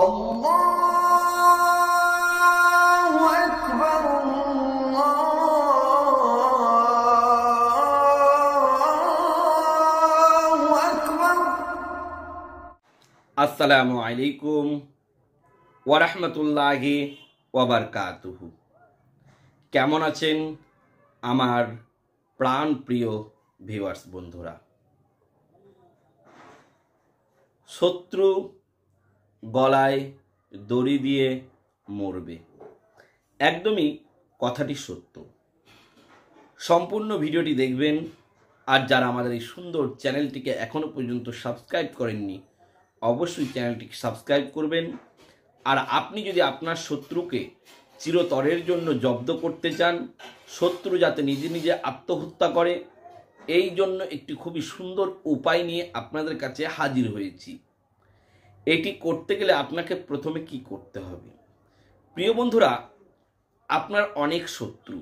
আল্লাহু আকবার আল্লাহু আকবার। আসসালামু আলাইকুম ওয়া রাহমাতুল্লাহি ওয়া বারাকাতুহু। কেমন আছেন আমার প্রাণ প্রিয় ভিউয়ার্স বন্ধুরা? শত্রু গলায় দড়ি দিয়ে মরবে, একদমই কথাটি সত্য। সম্পূর্ণ ভিডিওটি দেখবেন। আর যারা আমাদের এই সুন্দর চ্যানেলটিকে এখনো পর্যন্ত সাবস্ক্রাইব করেননি, অবশ্যই চ্যানেলটিকে সাবস্ক্রাইব করবেন। আর আপনি যদি আপনার শত্রুকে চিরতরের জন্য জব্দ করতে চান, শত্রু যাতে নিজে নিজে আত্মহত্যা করে, এই জন্য একটি খুবই সুন্দর উপায় নিয়ে আপনাদের কাছে হাজির হয়েছি। এটি করতে গেলে আপনাকে প্রথমে কি করতে হবে? প্রিয় বন্ধুরা, আপনার অনেক শত্রু,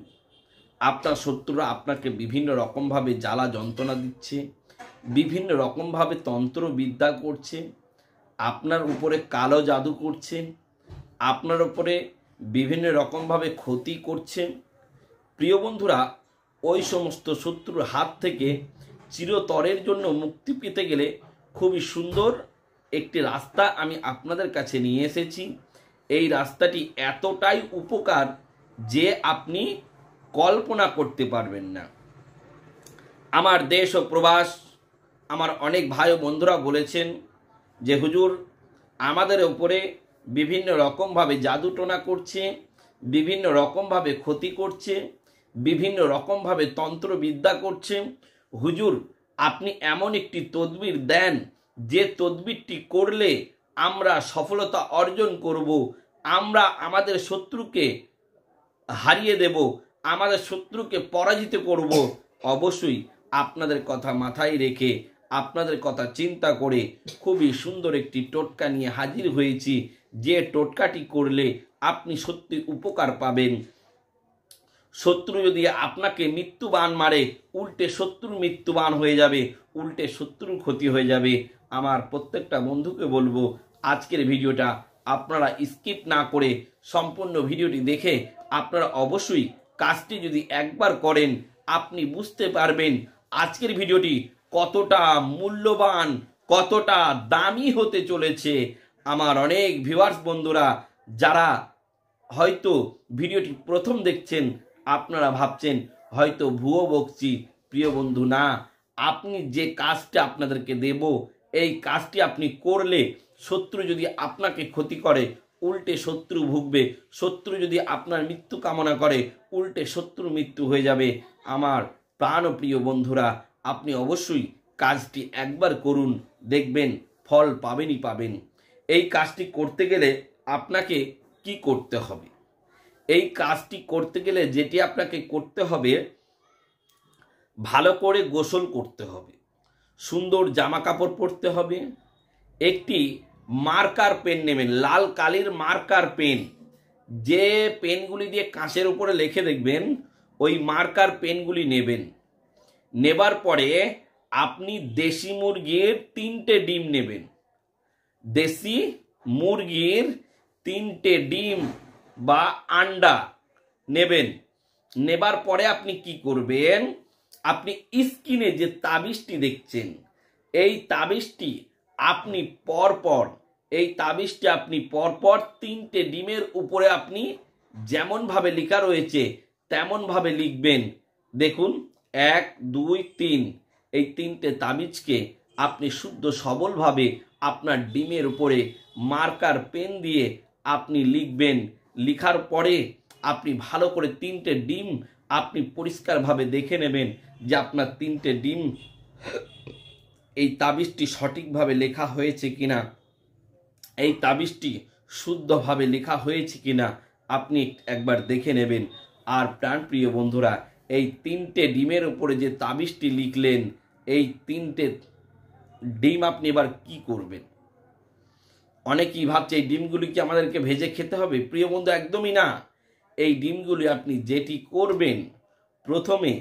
আপনার শত্রুরা আপনাকে বিভিন্ন রকমভাবে জ্বালা যন্ত্রণা দিচ্ছে, বিভিন্ন রকমভাবে তন্ত্রবিদ্যা করছে, আপনার উপরে কালো জাদু করছে, আপনার উপরে বিভিন্ন রকমভাবে ক্ষতি করছে। প্রিয় বন্ধুরা, ওই সমস্ত শত্রুর হাত থেকে চিরতরের জন্য মুক্তি পেতে গেলে খুবই সুন্দর একটি রাস্তা আমি আপনাদের কাছে নিয়ে এসেছি। এই রাস্তাটি এতটাই উপকার যে আপনি কল্পনা করতে পারবেন না। আমার দেশ ও প্রবাস আমার অনেক ভাই ও বন্ধুরা বলেছেন যে হুজুর, আমাদের উপরে বিভিন্ন রকমভাবে জাদুটোনা করছে, বিভিন্ন রকমভাবে ক্ষতি করছে, বিভিন্ন রকমভাবে তন্ত্রবিদ্যা করছে। হুজুর, আপনি এমন একটি তদবির দেন যে তদবিরটি করলে আমরা সফলতা অর্জন করব, আমরা আমাদের শত্রুকে হারিয়ে দেব, আমাদের শত্রুকে পরাজিত করব। অবশ্যই আপনাদের কথা মাথায় রেখে, আপনাদের কথা চিন্তা করে খুবই সুন্দর একটি টোটকা নিয়ে হাজির হয়েছি, যে টোটকাটি করলে আপনি সত্যি উপকার পাবেন। শত্রু যদি আপনাকে মৃত্যুবাণ মারে, উল্টে শত্রুর মৃত্যুবাণ হয়ে যাবে, উল্টে শত্রুর ক্ষতি হয়ে যাবে। আমার প্রত্যেকটা বন্ধুকে বলবো, আজকের ভিডিওটা আপনারা স্কিপ না করে সম্পূর্ণ ভিডিওটি দেখে আপনারা অবশ্যই কাজটি যদি একবার করেন, আপনি বুঝতে পারবেন আজকের ভিডিওটি কতটা মূল্যবান, কতটা দামি হতে চলেছে। আমার অনেক ভিউয়ার্স বন্ধুরা যারা হয়তো ভিডিওটি প্রথম দেখছেন, আপনারা ভাবছেন হয়তো ভুয়ো বকছি। প্রিয় বন্ধু, না, আপনি যে কাজটা আপনাদেরকে দেব, এই কাজটি আপনি করলে শত্রু যদি আপনাকে ক্ষতি করে, উল্টে শত্রু ভুগবে। শত্রু যদি আপনার মৃত্যু কামনা করে, উল্টে শত্রু মৃত্যু হয়ে যাবে। আমার প্রাণ ও প্রিয় বন্ধুরা, আপনি অবশ্যই কাজটি একবার করুন, দেখবেন ফল পাবেনই পাবেন। এই কাজটি করতে গেলে আপনাকে কি করতে হবে? এই কাজটি করতে গেলে যেটি আপনাকে করতে হবে, ভালো করে গোসল করতে হবে, সুন্দর জামা কাপড় পরতে হবে, একটি মার্কার পেন নেবেন, লাল কালির মার্কার পেন, যে পেনগুলি দিয়ে কাঁচের উপরে লিখে দেখবেন, ওই মার্কার পেনগুলি নেবেন। নেবার পরে আপনি দেশি মুরগির 3টে ডিম নেবেন, দেশি মুরগির 3টে ডিম বা আন্ডা নেবেন। নেবার পরে আপনি কি করবেন? আপনি স্ক্রিনে যে তাবিজটি দেখছেন, এই তাবিজটি আপনি পরপর 3টে ডিমের উপরে আপনি যেমনভাবে লেখা রয়েছে তেমনভাবে লিখবেন। দেখুন, 1 2 3, এই 3টে তাবিজকে আপনি শুদ্ধ সবলভাবে আপনার ডিমের উপরে মার্কার পেন দিয়ে আপনি লিখবেন। লিখার পরে আপনি ভালো করে 3টে ডিম আপনি পরিষ্কারভাবে দেখে নেবেন যে আপনার 3টে ডিম এই তাবিজটি সঠিকভাবে লেখা হয়েছে কিনা, এই তাবিজটি শুদ্ধভাবে লেখা হয়েছে কিনা আপনি একবার দেখে নেবেন। আর প্রাণপ্রিয় বন্ধুরা, এই 3টে ডিমের উপরে যে তাবিজটি লিখলেন, এই 3টে ডিম আপনি এবার কি করবেন? অনেকেই ভাবছে এই ডিমগুলি কি আমাদেরকে ভেজে খেতে হবে? প্রিয় বন্ধু, একদমই না। এই ডিমগুলি আপনি যেটি করবেন, প্রথমে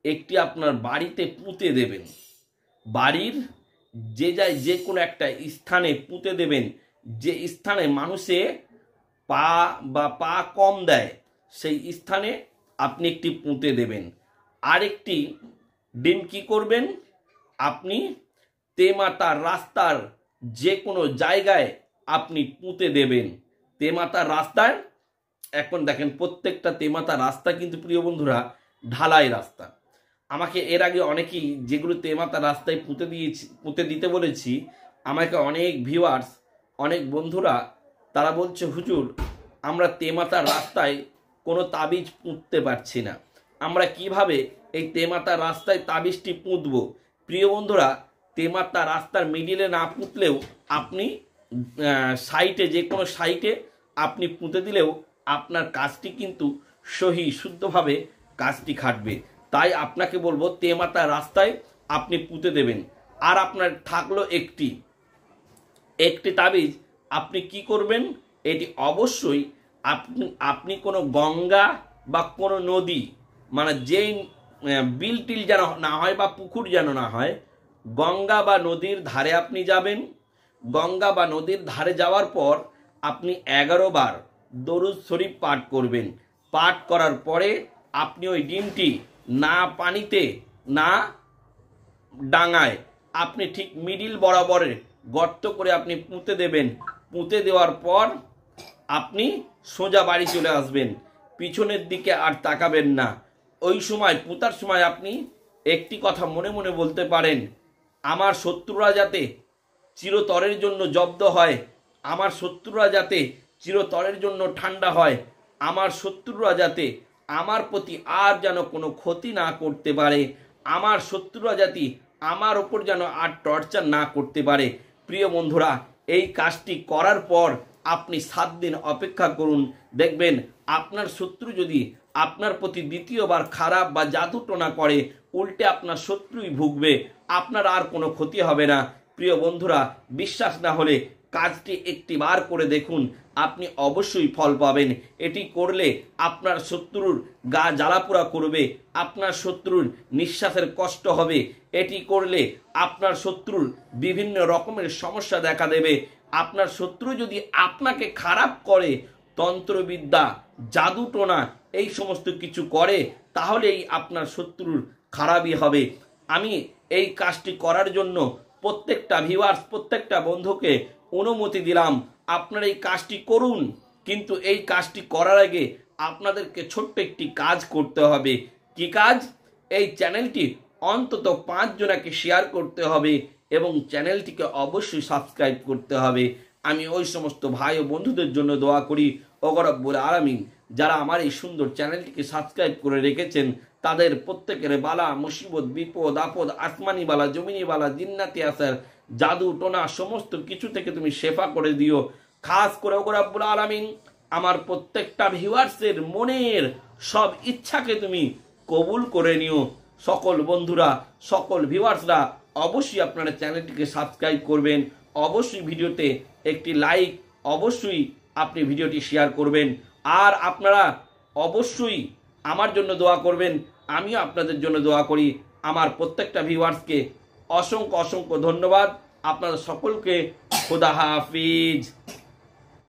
একটি আপনার বাড়িতে পুঁতে দেবেন, বাড়ির যে কোনো একটা স্থানে পুঁতে দেবেন। যে স্থানে মানুষে পা কম দেয় সেই স্থানে আপনি একটি পুঁতে দেবেন। আরেকটি দিন কি করবেন, আপনি তেমাতার রাস্তার যে কোনো জায়গায় আপনি পুঁতে দেবেন। তেমাতার রাস্তায়, এখন দেখেন প্রত্যেকটা তেমাতার রাস্তা কিন্তু প্রিয় বন্ধুরা ঢালাই রাস্তা। আমাকে এর আগে অনেকেই যেগুলো তেমাতার রাস্তায় পুঁতে দিতে বলেছি, আমাকে অনেক ভিউয়ার্স, অনেক বন্ধুরা তারা বলছে হুজুর আমরা তেমাতার রাস্তায় কোনো তাবিজ পুঁততে পারছি না, আমরা কিভাবে এই তেমাতার রাস্তায় তাবিজটি পুঁতবো। প্রিয় বন্ধুরা, তেমাতার রাস্তার মিডিলে না পুঁতলেও আপনি সাইটে, যে কোনো সাইটে আপনি পুঁতে দিলেও আপনার কাজটি কিন্তু সহি শুদ্ধভাবে কাজটি খাটবে। তাই আপনাকে বলবো তেমাতার রাস্তায় আপনি পুঁতে দেবেন। আর আপনার থাকলো একটি তাবিজ, আপনি কি করবেন, এটি অবশ্যই আপনি কোনো গঙ্গা বা কোনো নদী, মানে যেই বিল টিল যেন না হয় বা পুকুর যেন না হয়, গঙ্গা বা নদীর ধারে আপনি যাবেন। গঙ্গা বা নদীর ধারে যাওয়ার পর আপনি 11 বার দরুদ শরীফ পাঠ করবেন। পাঠ করার পরে আপনি ওই ডিমটি না পানিতে না ডাঙায়, আপনি ঠিক মিডিল বরাবরে গর্ত করে আপনি পুঁতে দেবেন। পুঁতে দেওয়ার পর আপনি সোজা বাড়ি চলে আসবেন, পিছনের দিকে আর তাকাবেন না। ওই সময় পুঁতার সময় আপনি একটি কথা মনে মনে বলতে পারেন, আমার শত্রুরা যাতে চিরতরের জন্য জব্দ হয়, আমার শত্রুরা যাতে চিরতরের জন্য ঠান্ডা হয়, আমার শত্রুরা যাতে আমার প্রতি আর যেন কোনো ক্ষতি না করতে পারে, আমার শত্রুরা যাতে আমার ওপর যেন আর টর্চার না করতে পারে। প্রিয় বন্ধুরা, এই কাজটি করার পর আপনি 7 দিন অপেক্ষা করুন, দেখবেন আপনার শত্রু যদি আপনার প্রতি দ্বিতীয়বার খারাপ বা জাদু টোনা করে, উল্টে আপনার শত্রুই ভুগবে, আপনার আর কোনো ক্ষতি হবে না। প্রিয় বন্ধুরা, বিশ্বাস না হলে কাজটি একটি বার করে দেখুন, আপনি অবশ্যই ফল পাবেন। এটি করলে আপনার শত্রুর গা জ্বালাপোড়া করবে, আপনার শত্রুর নিঃশ্বাসের কষ্ট হবে, এটি করলে আপনার শত্রুর বিভিন্ন রকমের সমস্যা দেখা দেবে। আপনার শত্রু যদি আপনাকে খারাপ করে, তন্ত্রবিদ্যা, জাদুটোনা এই সমস্ত কিছু করে, তাহলেই আপনার শত্রুর খারাপই হবে। আমি এই কাজটি করার জন্য প্রত্যেকটা ভিউয়ার্স, প্রত্যেকটা বন্ধুকে অনুমতি দিলাম, আপনারা এই কাজটি করুন। কিন্তু এই কাজটি করার আগে আপনাদেরকে ছোট্ট একটি কাজ করতে হবে। কি কাজ? এই চ্যানেলটি অন্তত 5 জনকে শেয়ার করতে হবে এবং চ্যানেলটিকে অবশ্যই সাবস্ক্রাইব করতে হবে। আমি ওই সমস্ত ভাই ও বন্ধুদের জন্য দোয়া করি, ওগো রব্বুল আলামিন যারা আমার এই সুন্দর চ্যানেলটিকে সাবস্ক্রাইব করে রেখেছেন, তাদের প্রত্যেকের বালা মুসিবত, বিপদ আপদ, আসমানি বালা, জমিনি বালা, জিন্নাতি আসার, জাদু টোনা সমস্ত কিছু থেকে তুমি শেফা করে দিও। খাস করে ওগো রব্বুল আলামিন আমার প্রত্যেকটা ভিউয়ার্সের মনের সব ইচ্ছাকে তুমি কবুল করে নিও। সকল বন্ধুরা, সকল ভিউয়ার্সরা অবশ্যই আপনারা চ্যানেলটিকে সাবস্ক্রাইব করবেন, অবশ্যই ভিডিওতে একটি লাইক, অবশ্যই আপনি ভিডিওটি শেয়ার করবেন। আর আপনারা অবশ্যই আমার জন্য দোয়া করবেন, আমিও আপনাদের জন্য দোয়া করি। আমার প্রত্যেকটা ভিউয়ার্সকে অসংখ্য অসংখ্য ধন্যবাদ। আপনাদের সকলকে খোদা হাফিজ।